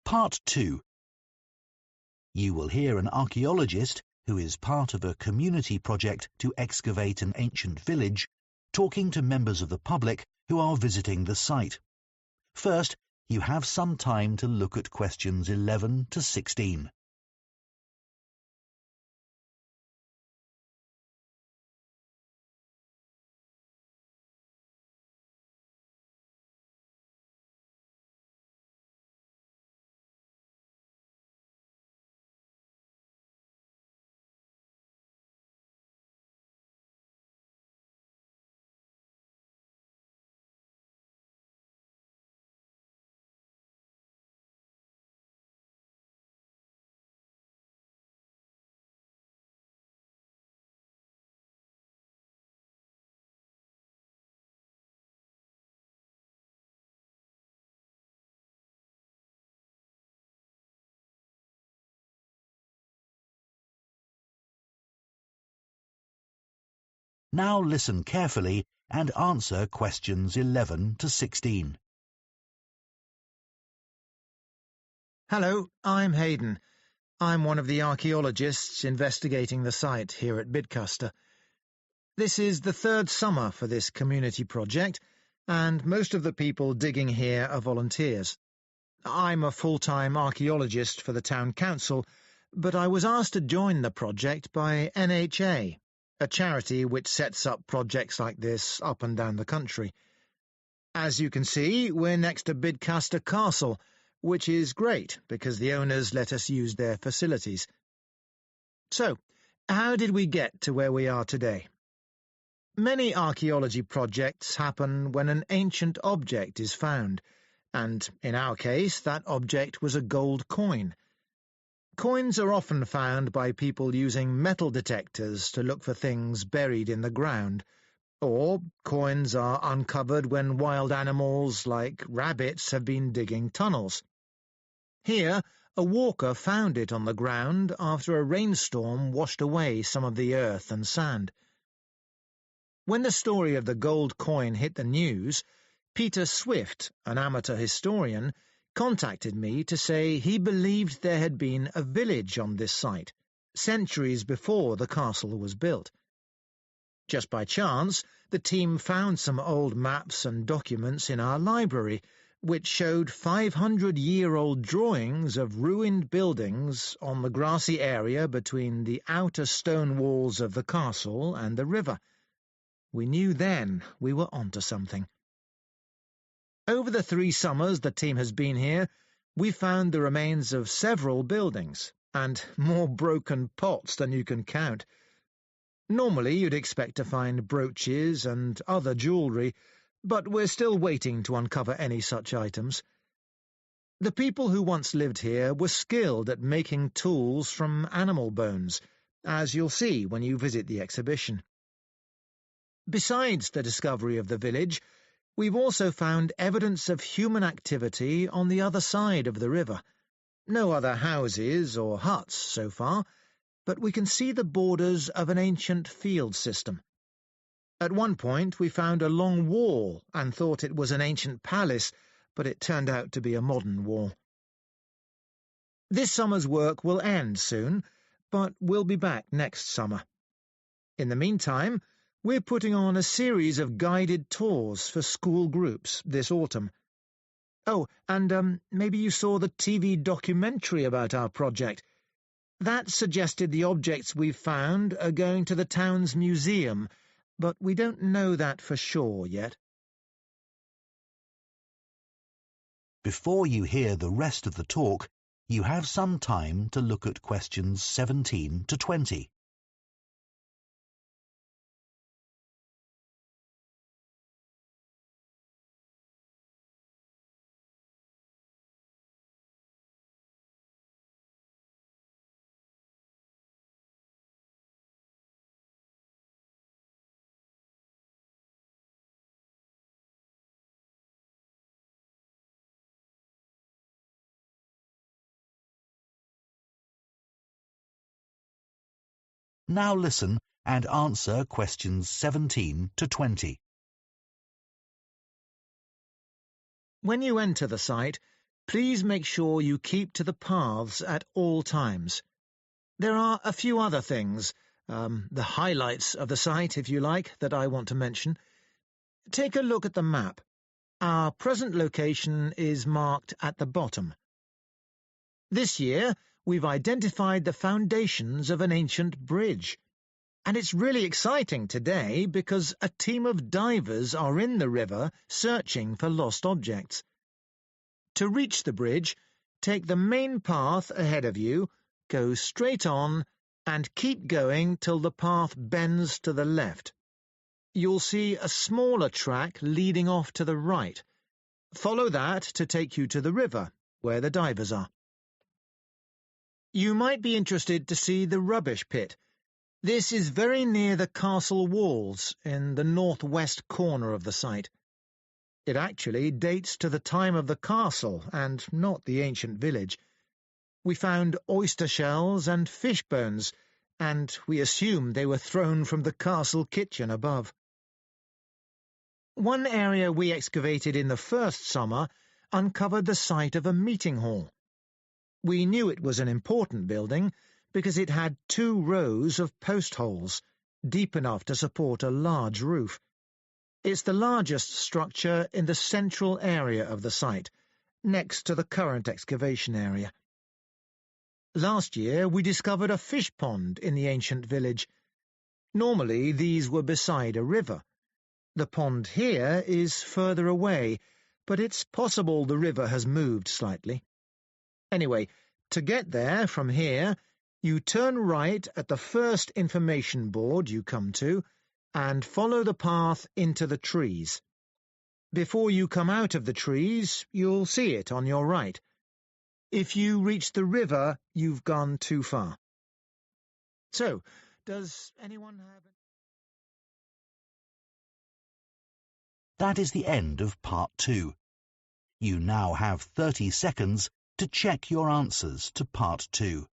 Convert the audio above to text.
Part 2. You will hear an archaeologist, who is part of a community project to excavate an ancient village, talking to members of the public who are visiting the site. First, you have some time to look at questions 11 to 16. Now listen carefully and answer questions 11 to 16. Hello, I'm Hayden. I'm one of the archaeologists investigating the site here at Bidcaster. This is the third summer for this community project, and most of the people digging here are volunteers. I'm a full-time archaeologist for the town council, but I was asked to join the project by NHA, a charity which sets up projects like this up and down the country. As you can see, we're next to Bidcaster Castle, which is great because the owners let us use their facilities. So, how did we get to where we are today? Many archaeology projects happen when an ancient object is found, and in our case that object was a gold coin. Coins are often found by people using metal detectors to look for things buried in the ground, or coins are uncovered when wild animals like rabbits have been digging tunnels. Here, a walker found it on the ground after a rainstorm washed away some of the earth and sand. When the story of the gold coin hit the news, Peter Swift, an amateur historian, contacted me to say he believed there had been a village on this site, centuries before the castle was built. Just by chance, the team found some old maps and documents in our library, which showed 500-year-old drawings of ruined buildings on the grassy area between the outer stone walls of the castle and the river. We knew then we were onto something. Over the 3 summers the team has been here, we found the remains of several buildings, and more broken pots than you can count. Normally you'd expect to find brooches and other jewellery, but we're still waiting to uncover any such items. The people who once lived here were skilled at making tools from animal bones, as you'll see when you visit the exhibition. Besides the discovery of the village, we've also found evidence of human activity on the other side of the river. No other houses or huts so far, but we can see the borders of an ancient field system. At one point we found a long wall and thought it was an ancient palace, but it turned out to be a modern wall. This summer's work will end soon, but we'll be back next summer. In the meantime, we're putting on a series of guided tours for school groups this autumn. Oh, and maybe you saw the TV documentary about our project. That suggested the objects we've found are going to the town's museum, but we don't know that for sure yet. Before you hear the rest of the talk, you have some time to look at questions 17 to 20. Now listen and answer questions 17 to 20. When you enter the site, please make sure you keep to the paths at all times. There are a few other things, the highlights of the site, if you like, that I want to mention. Take a look at the map. Our present location is marked at the bottom. This year, we've identified the foundations of an ancient bridge. And it's really exciting today because a team of divers are in the river searching for lost objects. To reach the bridge, take the main path ahead of you, go straight on, and keep going till the path bends to the left. You'll see a smaller track leading off to the right. Follow that to take you to the river, where the divers are. You might be interested to see the rubbish pit. This is very near the castle walls in the northwest corner of the site. It actually dates to the time of the castle and not the ancient village. We found oyster shells and fish bones, and we assumed they were thrown from the castle kitchen above. One area we excavated in the first summer uncovered the site of a meeting hall. We knew it was an important building because it had 2 rows of post holes, deep enough to support a large roof. It's the largest structure in the central area of the site, next to the current excavation area. Last year we discovered a fish pond in the ancient village. Normally these were beside a river. The pond here is further away, but it's possible the river has moved slightly. Anyway, to get there from here, you turn right at the first information board you come to and follow the path into the trees. Before you come out of the trees, you'll see it on your right. If you reach the river, you've gone too far. So, does anyone have... That is the end of part 2. You now have 30 seconds to check your answers to part 2.